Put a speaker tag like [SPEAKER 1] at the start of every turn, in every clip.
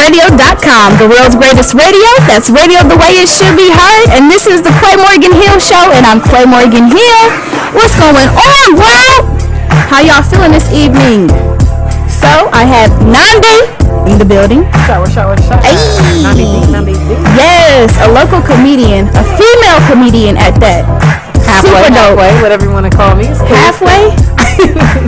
[SPEAKER 1] QuiaRadio.com, the world's greatest radio. That's radio the way it should be heard. And this is the Clay Morgan Hill Show, and I'm Clay Morgan Hill. What's going on, world? How y'all feeling this evening? So, I have Nandi in the building.
[SPEAKER 2] Shower.
[SPEAKER 1] Hey.
[SPEAKER 2] Nandi.
[SPEAKER 1] Yes, a local comedian, a female comedian at that.
[SPEAKER 2] Halfway, whatever you want to call me.
[SPEAKER 1] Halfway?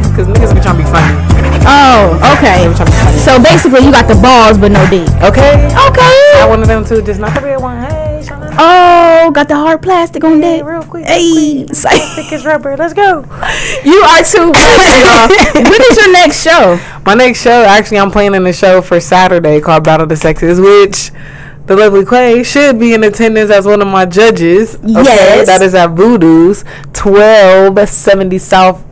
[SPEAKER 2] Because niggas be trying to be funny.
[SPEAKER 1] Oh, okay. So basically, you got the balls, but no D.
[SPEAKER 2] Okay.
[SPEAKER 1] I
[SPEAKER 2] one of them too, just not the real one. Hey, Shauna.
[SPEAKER 1] Oh, got the hard plastic on that.
[SPEAKER 2] Real quick.
[SPEAKER 1] Hey,
[SPEAKER 2] thick as rubber. Let's go.
[SPEAKER 1] You are too funny. When is your next show?
[SPEAKER 2] My next show, actually, I'm playing in a show for Saturday called Battle of the Sexes, which the lovely Quay should be in attendance as one of my judges. Okay?
[SPEAKER 1] Yes.
[SPEAKER 2] That is at Voodoo's, 1270 South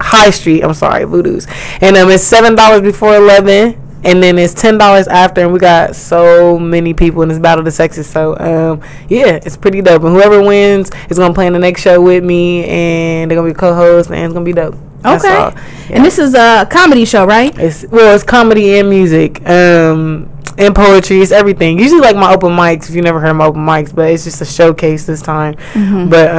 [SPEAKER 2] High Street. I'm sorry, Voodoo's. And it's $7 before 11, and then it's $10 after, and we got so many people in this Battle of the Sexes. So yeah, it's pretty dope. And whoever wins is gonna play in the next show with me, and they're gonna be co-hosts, and it's gonna be dope. That's
[SPEAKER 1] okay.
[SPEAKER 2] all. Yeah.
[SPEAKER 1] And this is a comedy show, right?
[SPEAKER 2] It's comedy and music. And poetry, it's everything. Usually like my open mics, if you never heard of my open mics, but it's just a showcase this time.
[SPEAKER 1] Mm-hmm.
[SPEAKER 2] But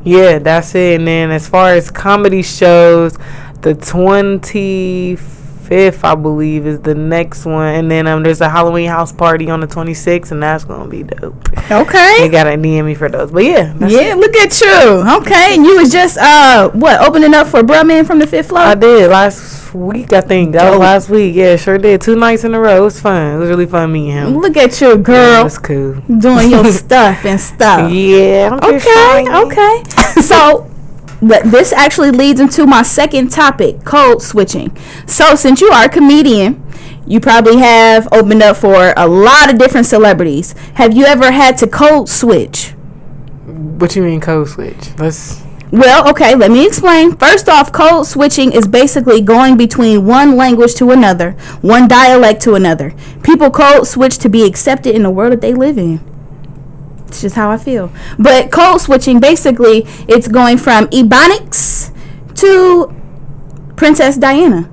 [SPEAKER 2] yeah, that's it. And then as far as comedy shows, the 25th, I believe, is the next one. And then there's a Halloween house party on the 26th, and that's gonna be dope.
[SPEAKER 1] Okay.
[SPEAKER 2] They gotta DM me for those. But yeah,
[SPEAKER 1] yeah, look at you. Okay. And you was just opening up for Bruh Man from the 5th floor?
[SPEAKER 2] I did last week, I think. That was last week. Yeah, sure did. 2 nights in a row. It was fun. It was really fun meeting him.
[SPEAKER 1] Look at you, girl.
[SPEAKER 2] Yeah, it was cool.
[SPEAKER 1] Doing your stuff and stuff.
[SPEAKER 2] Yeah.
[SPEAKER 1] Okay. So this actually leads into my second topic, code switching. So since you are a comedian, you probably have opened up for a lot of different celebrities. Have you ever had to code switch?
[SPEAKER 2] What you mean code switch?
[SPEAKER 1] Well, okay, let me explain. First off, code switching is basically going between one language to another, one dialect to another. People code switch to be accepted in the world that they live in. It's just how I feel. But code switching, basically, it's going from Ebonics to Princess Diana.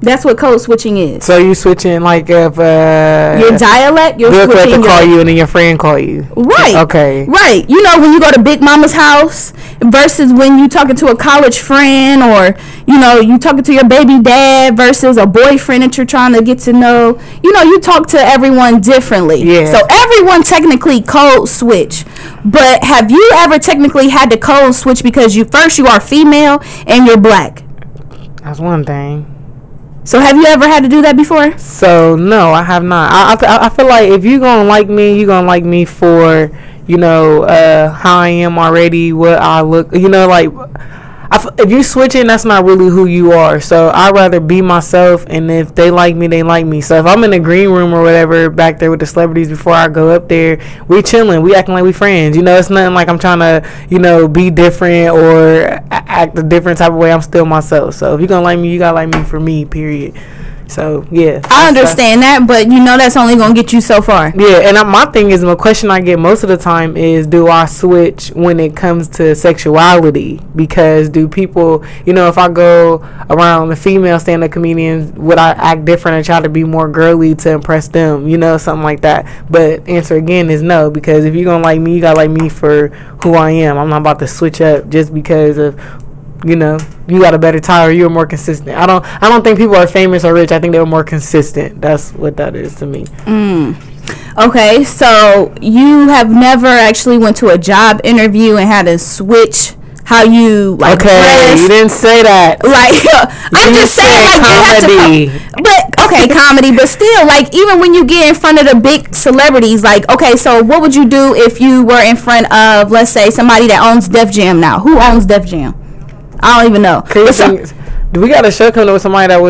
[SPEAKER 1] That's what code switching is.
[SPEAKER 2] So you switching like if
[SPEAKER 1] your dialect, you're
[SPEAKER 2] Bill
[SPEAKER 1] switching.
[SPEAKER 2] To call you and then your friend call you.
[SPEAKER 1] Right.
[SPEAKER 2] Okay.
[SPEAKER 1] Right. You know when you go to Big Mama's house versus when you talking to a college friend, or you talking to your baby dad versus a boyfriend that you're trying to get to know. You talk to everyone differently.
[SPEAKER 2] Yeah.
[SPEAKER 1] So everyone technically code switch. But have you ever technically had to code switch because you are female and you're black?
[SPEAKER 2] That's one thing.
[SPEAKER 1] So have you ever had to do that before?
[SPEAKER 2] So no, I have not. I feel like if you're gonna like me, you're gonna like me for how I am already, what I look. If you switching, that's not really who you are. So I'd rather be myself, and if they like me, they like me. So if I'm in the green room or whatever back there with the celebrities before I go up there, we chilling, we acting like we friends. It's nothing like I'm trying to be different or act a different type of way. I'm still myself. So if you're gonna like me, you gotta like me for me, period. So yeah,
[SPEAKER 1] I understand that, but that's only gonna get you so far.
[SPEAKER 2] Yeah, and my thing is, the question I get most of the time is, do I switch when it comes to sexuality? Because do people, if I go around the female stand-up comedians, would I act different and try to be more girly to impress them? Something like that. But answer again is no, because if you're gonna like me, you gotta like me for who I am. I'm not about to switch up just because of you got a better tie or you're more consistent. I don't think people are famous or rich. I think they're more consistent. That's what that is to me.
[SPEAKER 1] Okay, so you have never actually went to a job interview and had to switch how you
[SPEAKER 2] dress. You didn't say that.
[SPEAKER 1] I'm just saying
[SPEAKER 2] comedy.
[SPEAKER 1] Comedy, but still, even when you get in front of the big celebrities, so what would you do if you were in front of, let's say, somebody that owns Def Jam now? Who owns Def Jam? I don't even know.
[SPEAKER 2] Do we got a show coming up with somebody that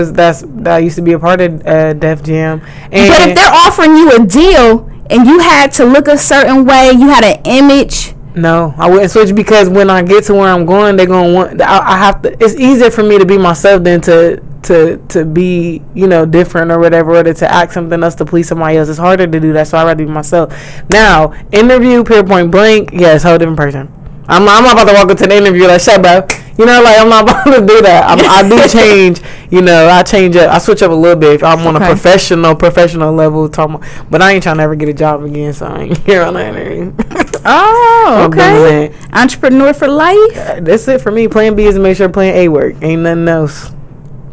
[SPEAKER 2] used to be a part of Def Jam?
[SPEAKER 1] But if they're offering you a deal and you had to look a certain way, you had an image.
[SPEAKER 2] No, I wouldn't switch, because when I get to where I'm going, they're gonna want. I have to. It's easier for me to be myself than to be different or whatever, or to act something else to please somebody else. It's harder to do that, so I'd rather be myself. Now, interview, point blank, yes, whole different person. I'm not about to walk into the interview like, shut up. You know, like I'm not about to do that. I do change. You know, I change up. I switch up a little bit. If I'm on a professional level, but I ain't trying to ever get a job again, so I ain't here on that.
[SPEAKER 1] Oh, okay. Entrepreneur for life.
[SPEAKER 2] That's it for me. Plan B is to make sure plan A work. Ain't nothing else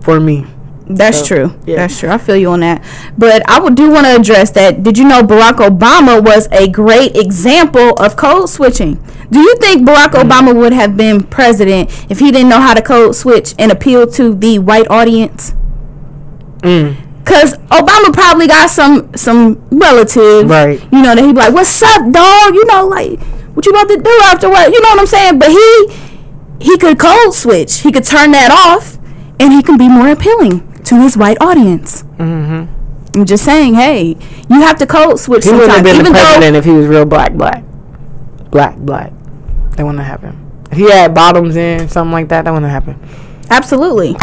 [SPEAKER 2] for me.
[SPEAKER 1] That's true. Yeah. That's true. I feel you on that. But I do want to address that. Did you know Barack Obama was a great example of code switching? Do you think Barack Obama would have been president if he didn't know how to code switch and appeal to the white audience? Because Obama probably got some relative, right? You know, that he'd be like, "What's up, dog? You know, like, what you about to do after what?" You know what I'm saying? But he could code switch. He could turn that off, and he can be more appealing to his white audience. I'm just saying, hey, you have to code switch sometimes. He wouldn't have been the president if he was real black. That wouldn't happen. If he had bottoms in, something like that, that wouldn't happen. Absolutely.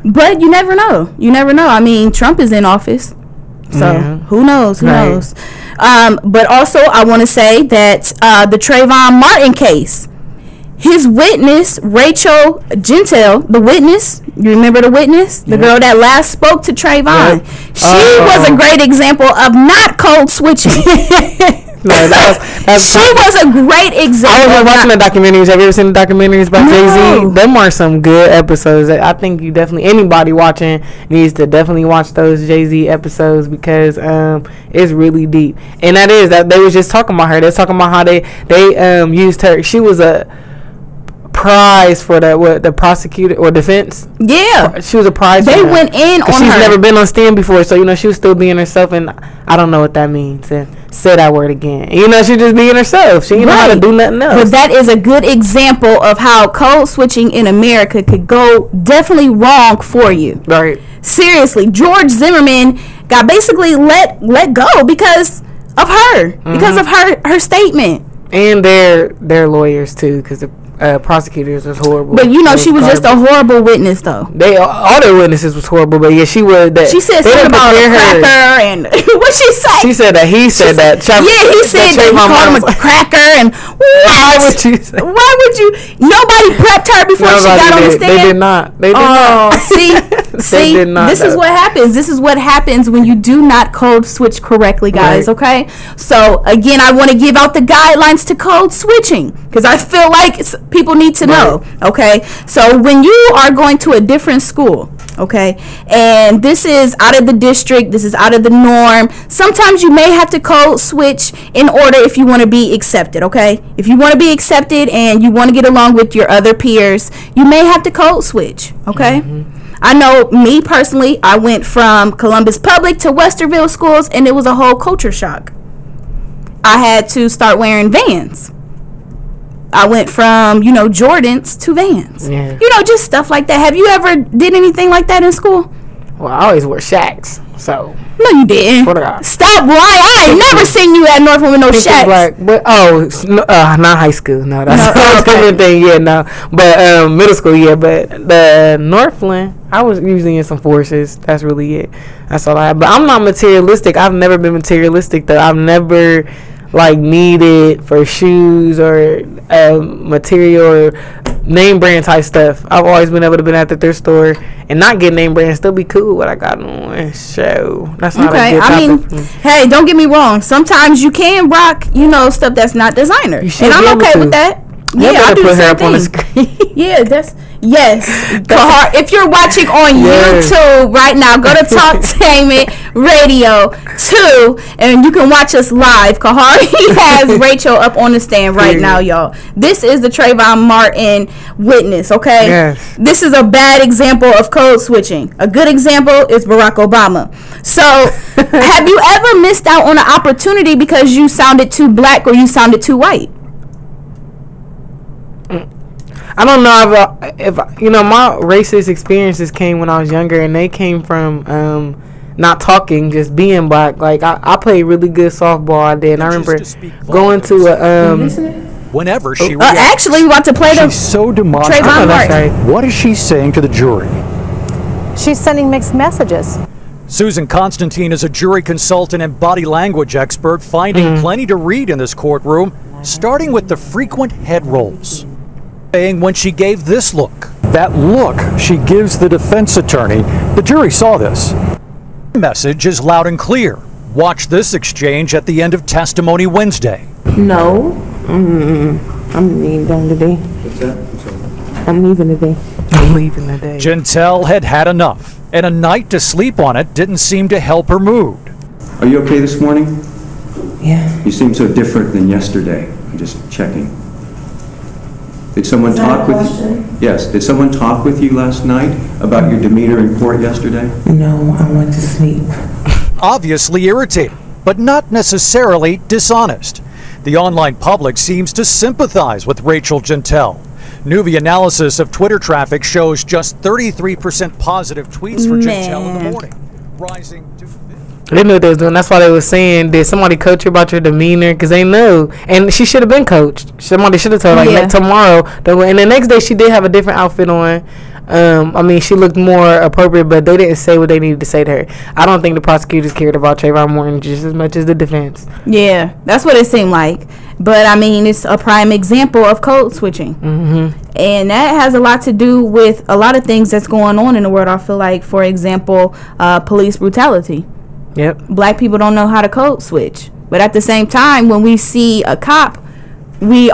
[SPEAKER 1] But you never know. I mean, Trump is in office. So who knows? Who knows? But also, I want to say that the Trayvon Martin case, his witness, Rachel Gentel, the witness, you remember the witness? The girl that last spoke to Trayvon. She was a great example of not code switching. She was a great example. I was watching the documentaries. Have you ever seen the documentaries about Jay-Z? Them are some good episodes. I think anybody watching needs to definitely watch those Jay-Z episodes because it's really deep. And that they was just talking about her. They're talking about how they used her. She was a prize for the prosecutor or defense. Yeah, she was a prize. They went in on her. She's never been on stand before, so she was still being herself, and I don't know what that means. And say that word again. She just being herself. She didn't know how to do nothing else. But that is a good example of how code switching in America could go definitely wrong for you. Right. Seriously, George Zimmerman got basically let go because of her, because of her statement, and their lawyers too, because the prosecutors was horrible. But she was just a horrible witness, though. All their witnesses was horrible. But she was that. She said something about a cracker and what she said. She said that he said that. He said that he called him a cracker and why would you? Why would you? Nobody prepped her before she got on the stand. They did not. They did not. See, this is what happens. This is what happens when you do not code switch correctly, guys. Right. Okay. So again, I want to give out the guidelines to code switching because I feel like people need to know. Okay, so when you are going to a different school, okay, and this is out of the district, this is out of the norm, sometimes you may have to code switch in order if you want to be accepted. Okay, if you want to be accepted and you want to get along with your other peers, you may have to code switch. Okay. I know me personally, I went from Columbus Public to Westerville schools and it was a whole culture shock. I had to start wearing Vans. I went from, Jordans to Vans. Yeah. Just stuff like that. Have you ever did anything like that in school? Well, I always wore Shacks, so. No, you didn't. Stop lying. I ain't never seen you at Northland with no Shacks. But, not high school. No, that's a different thing. Yeah, no. But middle school, yeah. But the Northland, I was usually in some forces. That's really it. That's all I have. But I'm not materialistic. I've never been materialistic, though. I've never needed for shoes or material or name brand type stuff. I've always been able to be at the thrift store and not get name brand, still be cool what I got on. So that's not a good topic. Hey, don't get me wrong. Sometimes you can rock, stuff that's not designer, and I'm okay with that. Yeah, I do the same thing. Yeah, yes. Kahar, if you're watching on YouTube right now, go to Talktainment Radio 2 and you can watch us live. Kahar, he has Rachel up on the stand right now, y'all. This is the Trayvon Martin witness, okay? Yes. This is a bad example of code switching. A good example is Barack Obama. So, have you ever missed out on an opportunity because you sounded too black or you sounded too white? I don't know if my racist experiences came when I was younger, and they came from not talking, just being black. Like I played really good softball. I did. And I remember going to a
[SPEAKER 3] whenever she
[SPEAKER 1] actually want to play the
[SPEAKER 3] she's so demonstrative. What is she saying to the jury?
[SPEAKER 4] She's sending mixed messages.
[SPEAKER 3] Susan Constantine is a jury consultant and body language expert, finding plenty to read in this courtroom, starting with the frequent head rolls. saying when she gave this look. That look she gives the defense attorney, the jury saw this. The message is loud and clear. Watch this exchange at the end of testimony Wednesday.
[SPEAKER 5] No, I'm leaving today.
[SPEAKER 6] What's that?
[SPEAKER 5] I'm leaving today.
[SPEAKER 2] I'm leaving today.
[SPEAKER 3] Jantel had enough, and a night to sleep on it didn't seem to help her mood.
[SPEAKER 6] Are you okay this morning?
[SPEAKER 5] Yeah.
[SPEAKER 6] You seem so different than yesterday. I'm just checking. Did someone talk with you? Yes. Did someone talk with you last night about your demeanor in court yesterday?
[SPEAKER 5] No, I went to sleep.
[SPEAKER 3] Obviously irritated, but not necessarily dishonest. The online public seems to sympathize with Rachel Jantel. Newbie analysis of Twitter traffic shows just 33% positive tweets for Jantel in the morning, rising to 50.
[SPEAKER 2] They knew what they was doing. That's why they was saying, did somebody coach you about your demeanor? Because they know. And she should have been coached. Somebody should have told her, like, like tomorrow. And the next day, she did have a different outfit on. I mean, she looked more appropriate, but they didn't say what they needed to say to her. I don't think the prosecutors cared about Trayvon Martin just as much as the defense.
[SPEAKER 1] Yeah, that's what it seemed like. But, I mean, it's a prime example of code switching. Mm-hmm. And that has a lot to do with a lot of things that's going on in the world. I feel like, for example, police brutality.
[SPEAKER 2] Yep.
[SPEAKER 1] Black people don't know how to code switch. But at the same time, when we see a cop, we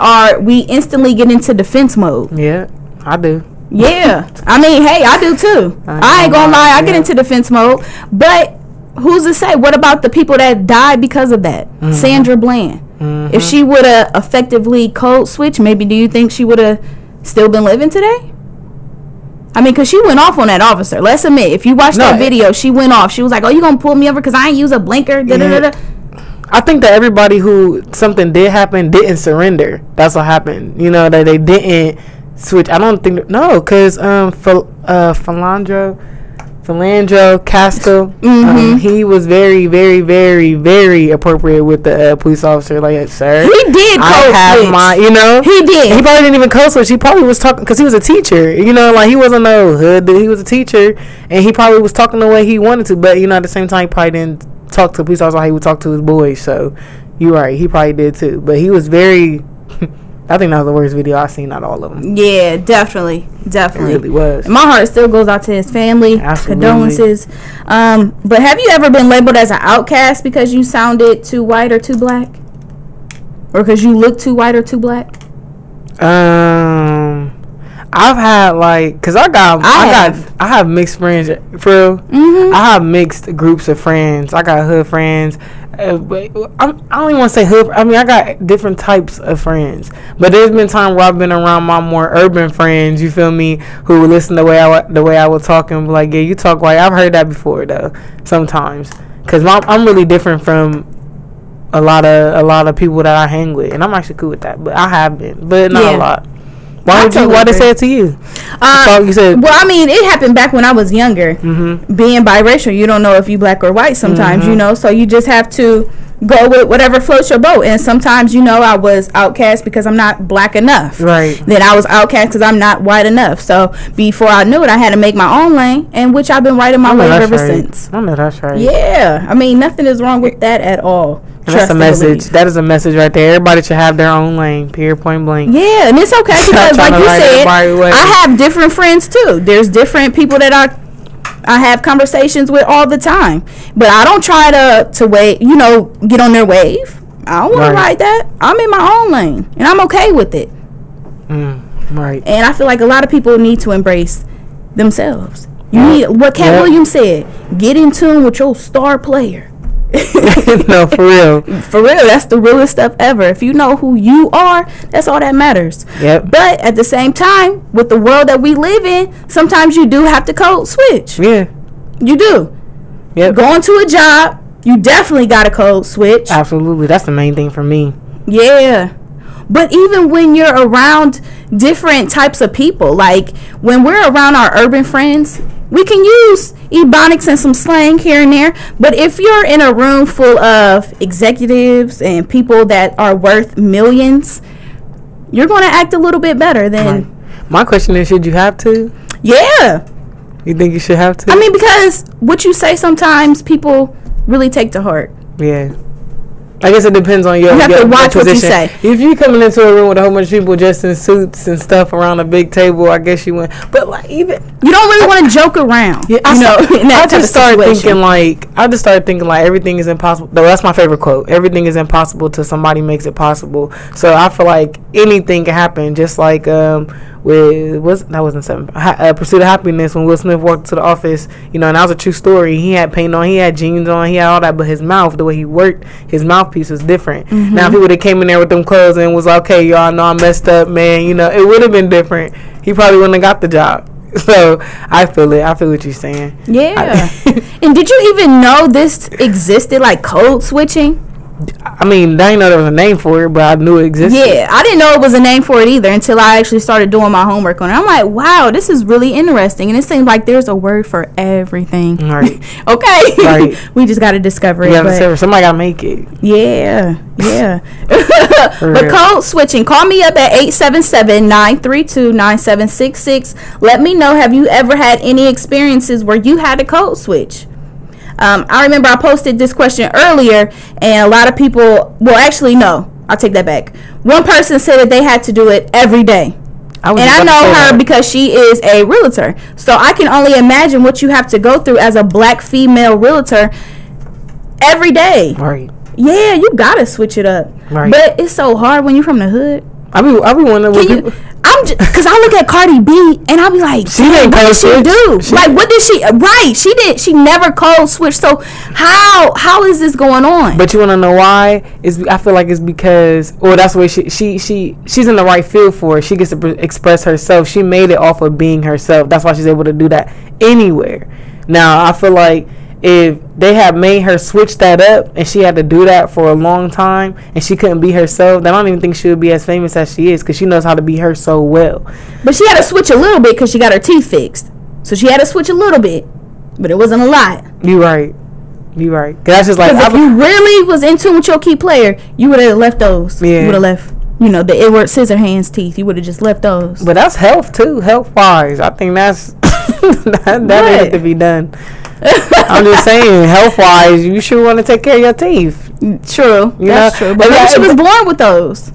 [SPEAKER 1] instantly get into defense mode.
[SPEAKER 2] Yeah, I do.
[SPEAKER 1] Yeah. I mean, hey, I do too. I ain't gonna lie, I get into defense mode. But who's to say? What about the people that died because of that? Mm-hmm. Sandra Bland. Mm-hmm. If she would have effectively code switched, maybe do you think she would have still been living today? I mean, because she went off on that officer. Let's admit, if you watch that video, she went off. She was like, oh, you going to pull me over because I ain't use a blinker?
[SPEAKER 2] Yeah. I think that everybody who something did happen didn't surrender. That's what happened. You know, that they didn't switch. I don't think, no, because Philandro Castro, he was very, very, very, very appropriate with the police officer. Like, sir,
[SPEAKER 1] he did code switch.
[SPEAKER 2] You know,
[SPEAKER 1] he did.
[SPEAKER 2] He probably didn't even code switch. He probably was talking because he was a teacher. You know, like he wasn't no hood. He was a teacher, and he probably was talking the way he wanted to. But you know, at the same time, he probably didn't talk to the police officer like he would talk to his boys. So you're right. He probably did too. But he was very. I think that was the worst video I've seen out of all of them.
[SPEAKER 1] Yeah, definitely. It
[SPEAKER 2] really was.
[SPEAKER 1] My heart still goes out to his family.
[SPEAKER 2] Absolutely.
[SPEAKER 1] Condolences. But have you ever been labeled as an outcast because you sounded too white or too black? Or because you look too white or too black?
[SPEAKER 2] I've had like, cause I have mixed friends for real. Mm-hmm. I have mixed groups of friends. I got hood friends. But I don't even want to say hood. I mean, I got different types of friends. But there's been times where I've been around my more urban friends. You feel me? Who listen the way I would talk and be like, yeah, you talk white. I've heard that before though. Sometimes, cause I'm really different from a lot of people that I hang with, and I'm actually cool with that. But I have been, but not a lot. Why they say it to you? You said. Well,
[SPEAKER 1] I mean, it happened back when I was younger. Mm-hmm. Being biracial, you don't know if you black or white sometimes, mm-hmm. you know. So you just have to go with whatever floats your boat. And sometimes, you know, I was outcast because I'm not black enough.
[SPEAKER 2] Right.
[SPEAKER 1] Then I was outcast because I'm not white enough. So before I knew it, I had to make my own lane, and which I've been writing my lane ever since.
[SPEAKER 2] I know that's right.
[SPEAKER 1] Yeah. I mean, nothing is wrong with that at all.
[SPEAKER 2] That's a message. That is a message right there. Everybody should have their own lane. Period. Point blank.
[SPEAKER 1] Yeah, and it's okay because, like you said, I have different friends too. There's different people that I have conversations with all the time, but I don't try to wait. You know, get on their wave. I don't want to ride that. I'm in my own lane, and I'm okay with it.
[SPEAKER 2] Right.
[SPEAKER 1] And I feel like a lot of people need to embrace themselves. You need what Cat Williams said. Get in tune with your star player.
[SPEAKER 2] No, for real.
[SPEAKER 1] For real, that's the realest stuff ever. If you know who you are, that's all that matters.
[SPEAKER 2] Yep.
[SPEAKER 1] But at the same time, with the world that we live in, sometimes you do have to code switch.
[SPEAKER 2] Yeah.
[SPEAKER 1] You do.
[SPEAKER 2] Yep.
[SPEAKER 1] Going to a job, you definitely got to code switch.
[SPEAKER 2] Absolutely. That's the main thing for me.
[SPEAKER 1] Yeah. But even when you're around different types of people, like when we're around our urban friends, we can use ebonics and some slang here and there. But if you're in a room full of executives and people that are worth millions, you're going to act a little bit better than...
[SPEAKER 2] Right. My question is, should you have to?
[SPEAKER 1] Yeah.
[SPEAKER 2] You think you should have to?
[SPEAKER 1] I mean, because what you say sometimes people really take to heart.
[SPEAKER 2] Yeah. I guess it depends on your.
[SPEAKER 1] You have to watch what you say.
[SPEAKER 2] If you coming into a room with a whole bunch of people just in suits and stuff around a big table, I guess you win. But like, even
[SPEAKER 1] you don't really want to joke around.
[SPEAKER 2] Yeah, I just started thinking like everything is impossible. Though that's my favorite quote. Everything is impossible till somebody makes it possible. So I feel like anything can happen. Just like Pursuit of Happiness, when Will Smith walked to the office, and that was a true story. He had paint on, he had jeans on, he had all that, but his mouth, the way he worked, his mouthpiece was different. Mm-hmm. Now, if he would have came in there with them clothes and was like, okay, y'all know I messed up, man, it would have been different. He probably wouldn't have got the job. So I feel it. I feel what you're saying.
[SPEAKER 1] Yeah. And did you even know this existed, like code switching?
[SPEAKER 2] I mean, I didn't know there was a name for it, but I knew it existed.
[SPEAKER 1] Yeah, I didn't know it was a name for it either until I actually started doing my homework on it. I'm like, wow, this is really interesting. And it seems like there's a word for everything.
[SPEAKER 2] Right.
[SPEAKER 1] Okay.
[SPEAKER 2] Right.
[SPEAKER 1] We just got to discover it.
[SPEAKER 2] Somebody got to make it.
[SPEAKER 1] Yeah. But code switching, call me up at 877-932-9766. Let me know, have you ever had any experiences where you had a code switch? I remember I posted this question earlier, and a lot of people, well, actually, no, I'll take that back. One person said that they had to do it every day. And I know her because she is a realtor. So I can only imagine what you have to go through as a black female realtor every day.
[SPEAKER 2] Right.
[SPEAKER 1] Yeah, you got to switch it up.
[SPEAKER 2] Right.
[SPEAKER 1] But it's so hard when you're from the hood.
[SPEAKER 2] I be wondering what people...
[SPEAKER 1] Because I look at Cardi B and I'll be like, what did she do? What did she? Right, she never code switched. So how is this going on?
[SPEAKER 2] But you want to know why? I feel like it's because, that's the way she's in the right field for it. She gets to express herself. She made it off of being herself. That's why she's able to do that anywhere. Now I feel like if they had made her switch that up and she had to do that for a long time and she couldn't be herself, then I don't even think she would be as famous as she is, because she knows how to be her so well.
[SPEAKER 1] But she had to switch a little bit because she got her teeth fixed. So she had to switch a little bit, but it wasn't a lot.
[SPEAKER 2] You right. Cause that's just like,
[SPEAKER 1] if you really was in tune with your key player, you would have left those. Yeah. You would have left, the Edward Scissorhands teeth. You would have just left those.
[SPEAKER 2] But that's health too, health wise. I think that's that needed to be done. I'm just saying, health wise, you sure want to take care of your teeth.
[SPEAKER 1] True, that's true. But maybe she was born with those.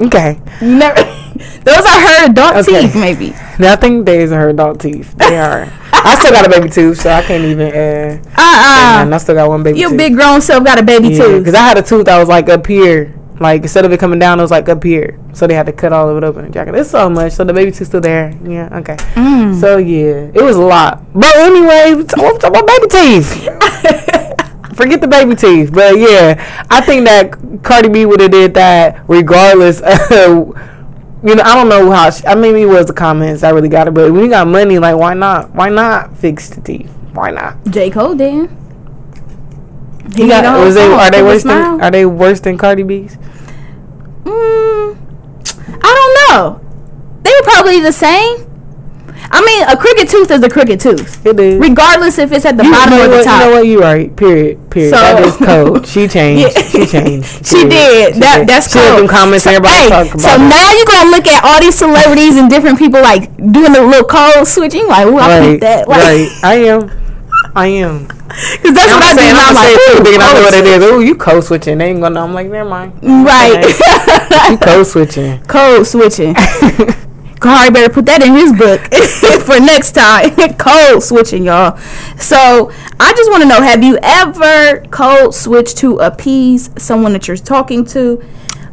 [SPEAKER 2] Okay.
[SPEAKER 1] Those are her adult teeth, maybe.
[SPEAKER 2] No, I think these are her adult teeth. They are. I still got a baby tooth, so I can't even. I still got one baby tooth.
[SPEAKER 1] Your big grown self got a baby tooth.
[SPEAKER 2] Because I had a tooth that was like up here. Like, instead of it coming down, it was like up here. So they had to cut all of it open and jacket. It's so much. So the baby tooth's still there. Yeah, okay. So yeah, it was a lot. But anyway, I'm talking about baby teeth. Forget the baby teeth. But yeah, I think that Cardi B would have did that regardless of, I don't know how, maybe it was the comments. I really got it. But when you got money, like, why not? Why not fix the teeth? Why not?
[SPEAKER 1] J. Cole did.
[SPEAKER 2] Are they worse than Cardi B's?
[SPEAKER 1] I don't know. They were probably the same. I mean, a crooked tooth is a crooked tooth.
[SPEAKER 2] It is.
[SPEAKER 1] Regardless if it's at the bottom or the top.
[SPEAKER 2] You know what? You're right. Period. So, that is code. She changed. She changed.
[SPEAKER 1] She did. That's code. She had them
[SPEAKER 2] comments everybody talking about.
[SPEAKER 1] So now you're going to look at all these celebrities and different people, like, doing the little code switching. Like, oh, I picked that. Like,
[SPEAKER 2] right. I am.
[SPEAKER 1] Because that's what I do.
[SPEAKER 2] I'm like, thinking I know what it is. Oh, you code switching. They ain't gonna know. I'm like, never mind.
[SPEAKER 1] Right.
[SPEAKER 2] You code switching.
[SPEAKER 1] Code switching. Cardi better put that in his book for next time. Code switching, y'all. So I just want to know, have you ever code switched to appease someone that you're talking to?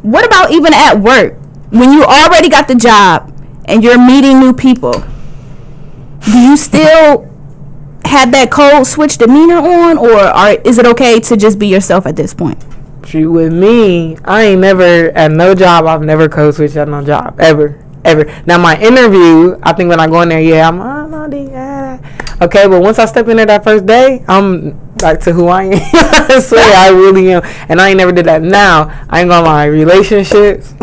[SPEAKER 1] What about even at work? When you already got the job and you're meeting new people, do you still had that code switch demeanor on, or is it okay to just be yourself at this point?
[SPEAKER 2] Shoot, with me, I ain't never, at no job, I've never code switched at no job, ever. Now, my interview, I think when I go in there, okay, but once I step in there that first day, I'm back to who I am. I swear, I really am, and I ain't never did that. Now, I ain't gonna lie, relationships,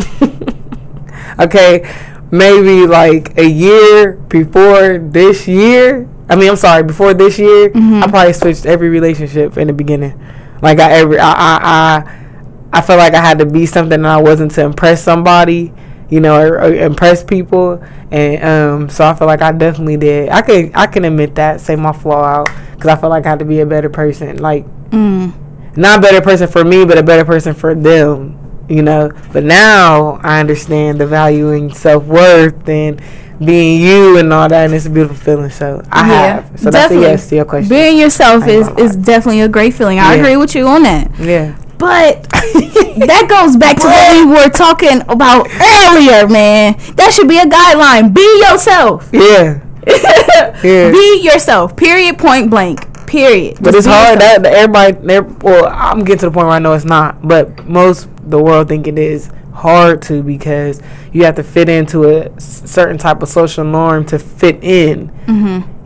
[SPEAKER 2] okay, maybe like a year before this year, before this year, I probably switched every relationship in the beginning. Like, I felt like I had to be something and I wasn't to impress somebody, or impress people. And so I feel like I definitely did. I can admit that, say my flaw out, because I feel like I had to be a better person. Like, not a better person for me, but a better person for them. You know, but now I understand the value in self-worth and being you and all that, and it's a beautiful feeling. So I have. So that's a yes to your question.
[SPEAKER 1] Being yourself is definitely a great feeling. I agree with you on that.
[SPEAKER 2] Yeah.
[SPEAKER 1] But that goes back to what we were talking about earlier, man. That should be a guideline. Be yourself.
[SPEAKER 2] Yeah. Yeah.
[SPEAKER 1] Be yourself. Period. Point blank. Period.
[SPEAKER 2] But
[SPEAKER 1] Just
[SPEAKER 2] it's hard that everybody. Well, I'm getting to the point where I know it's not, but most the world think it is hard to, because you have to fit into a certain type of social norm to fit in.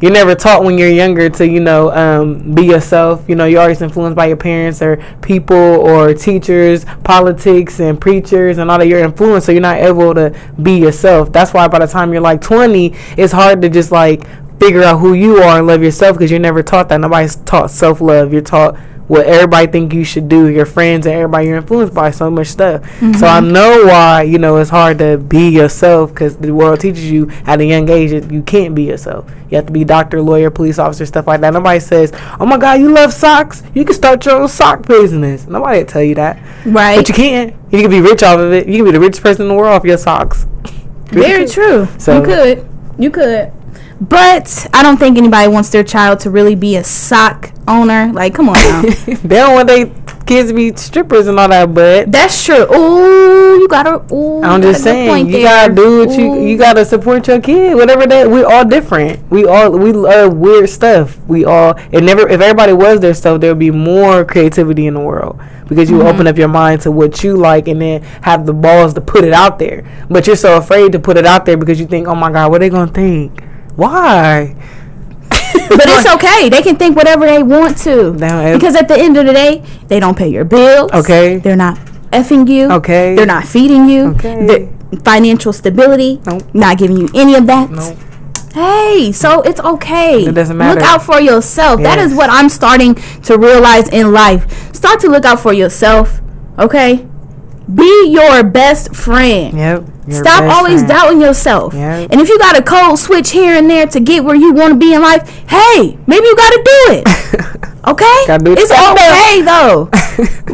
[SPEAKER 2] You're never taught when you're younger to, you know, be yourself. You know, you're always influenced by your parents or people or teachers, politics and preachers and all that. You're influenced, so you're not able to be yourself. That's why by the time you're like 20, it's hard to just like figure out who you are and love yourself, because you're never taught that. Nobody's taught self-love. You're taught what everybody think you should do, your friends and everybody. You're influenced by so much stuff. So I know why, you know, it's hard to be yourself, because the world teaches you at a young age that you can't be yourself. You have to be doctor, lawyer, police officer, stuff like that. Nobody says, oh my God, you love socks, you can start your own sock business. Nobody will tell you that.
[SPEAKER 1] Right.
[SPEAKER 2] But you can. You can be rich off of it. You can be the richest person in the world off your socks.
[SPEAKER 1] Very true.
[SPEAKER 2] So,
[SPEAKER 1] You could. But I don't think anybody wants their child to really be a sock owner. Like, come on now.
[SPEAKER 2] They don't want their kids to be strippers and all that, but
[SPEAKER 1] that's true. Ooh, you gotta. Ooh,
[SPEAKER 2] I'm just saying, you gotta do what you gotta support your kid. Whatever that, we all different. We love weird stuff. If everybody was their stuff, there would be more creativity in the world, because you open up your mind to what you like and then have the balls to put it out there. But you're so afraid to put it out there because you think, oh my God, what are they gonna think? Why?
[SPEAKER 1] But it's okay. They can think whatever they want to. Because at the end of the day, they don't pay your bills.
[SPEAKER 2] Okay.
[SPEAKER 1] They're not effing you.
[SPEAKER 2] Okay.
[SPEAKER 1] They're not feeding you.
[SPEAKER 2] Okay.
[SPEAKER 1] Financial stability.
[SPEAKER 2] Nope.
[SPEAKER 1] Not giving you any of that.
[SPEAKER 2] Nope.
[SPEAKER 1] Hey, so it's okay.
[SPEAKER 2] It doesn't matter.
[SPEAKER 1] Look out for yourself.
[SPEAKER 2] Yes.
[SPEAKER 1] That is what I'm starting to realize in life. Start to look out for yourself. Okay? Be your best friend.
[SPEAKER 2] Yep.
[SPEAKER 1] Stop always doubting yourself.
[SPEAKER 2] Yep.
[SPEAKER 1] And if you got a code switch here and there to get where you want to be in life, hey, maybe you got to do it. Okay? It's okay, though.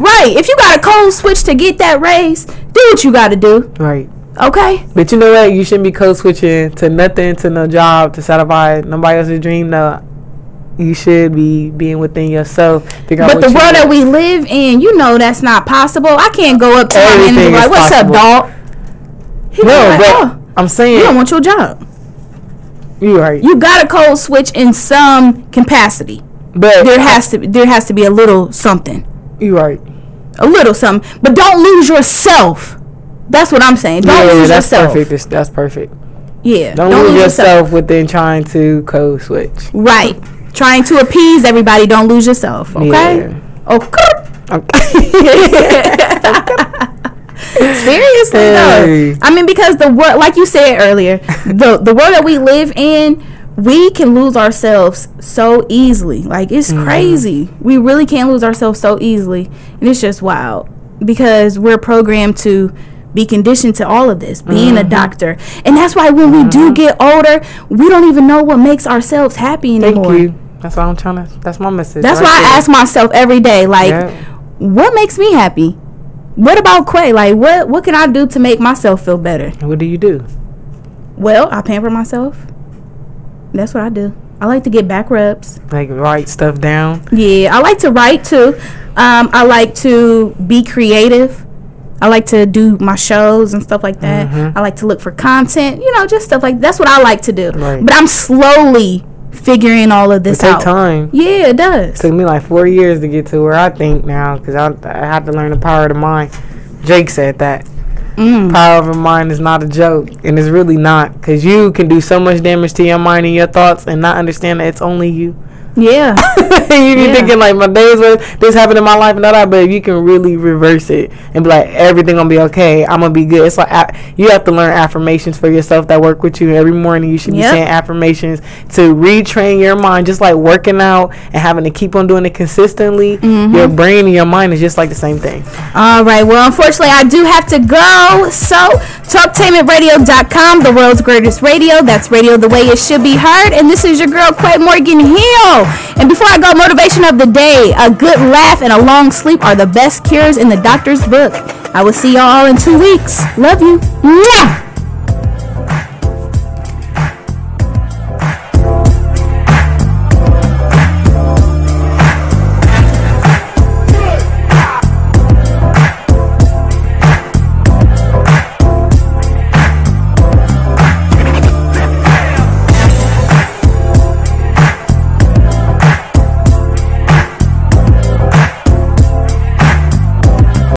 [SPEAKER 1] Right. If you got a code switch to get that raise, do what you got to do.
[SPEAKER 2] Right.
[SPEAKER 1] Okay?
[SPEAKER 2] But you know what? You shouldn't be code switching to nothing, to no job, to satisfy nobody else's dream. No. You should be being within yourself. But the world that
[SPEAKER 1] we live in, you know that's not possible. I can't go up to my manager and be like, what's up, dog?
[SPEAKER 2] I'm saying,
[SPEAKER 1] you don't want your job.
[SPEAKER 2] You're right.
[SPEAKER 1] You got a code switch in some capacity. But there has to be a little something.
[SPEAKER 2] You're right.
[SPEAKER 1] A little something. But don't lose yourself. That's what I'm saying. Don't lose yourself.
[SPEAKER 2] Perfect. That's perfect.
[SPEAKER 1] Yeah.
[SPEAKER 2] Don't lose yourself within trying to code switch.
[SPEAKER 1] Right. Trying to appease everybody. Don't lose yourself. Okay?
[SPEAKER 2] Yeah.
[SPEAKER 1] Seriously though. I mean, because the world, like you said earlier, the world that we live in, we can lose ourselves so easily. Like, it's crazy. We really can lose ourselves so easily. And it's just wild. Because we're programmed to be conditioned to all of this, being a doctor. And that's why when we do get older, we don't even know what makes ourselves happy anymore.
[SPEAKER 2] Thank you. That's what I'm trying to, that's my message.
[SPEAKER 1] That's why I ask myself every day, like, what makes me happy? What about Quay? Like, what can I do to make myself feel better?
[SPEAKER 2] What do you do?
[SPEAKER 1] Well, I pamper myself. That's what I do. I like to get back rubs.
[SPEAKER 2] Like, write stuff down?
[SPEAKER 1] Yeah, I like to write too. I like to be creative. I like to do my shows and stuff like that. I like to look for content, just stuff like that's what I like to do.
[SPEAKER 2] Right.
[SPEAKER 1] But I'm slowly figuring all of this out.
[SPEAKER 2] It takes time.
[SPEAKER 1] Yeah, it does.
[SPEAKER 2] It took me like 4 years to get to where I think now, because I had to learn the power of the mind. Drake said that. Power of the mind is not a joke, and it's really not, because you can do so much damage to your mind and your thoughts and not understand that it's only you.
[SPEAKER 1] Yeah.
[SPEAKER 2] You be thinking like, my days where this happened in my life and all that, but if you can really reverse it and be like, everything gonna be okay, I'm gonna be good. It's like you have to learn affirmations for yourself that work with you. Every morning you should be saying affirmations to retrain your mind, just like working out and having to keep on doing it consistently. Your brain and your mind is just like the same thing.
[SPEAKER 1] All right, well, unfortunately I do have to go. So talktainmentradio.com, the world's greatest radio. That's radio the way it should be heard. And this is your girl Quia Morgan Hill. go. And before I go, motivation of the day: a good laugh and a long sleep are the best cures in the doctor's book. I will see y'all in 2 weeks. Love you. Mwah!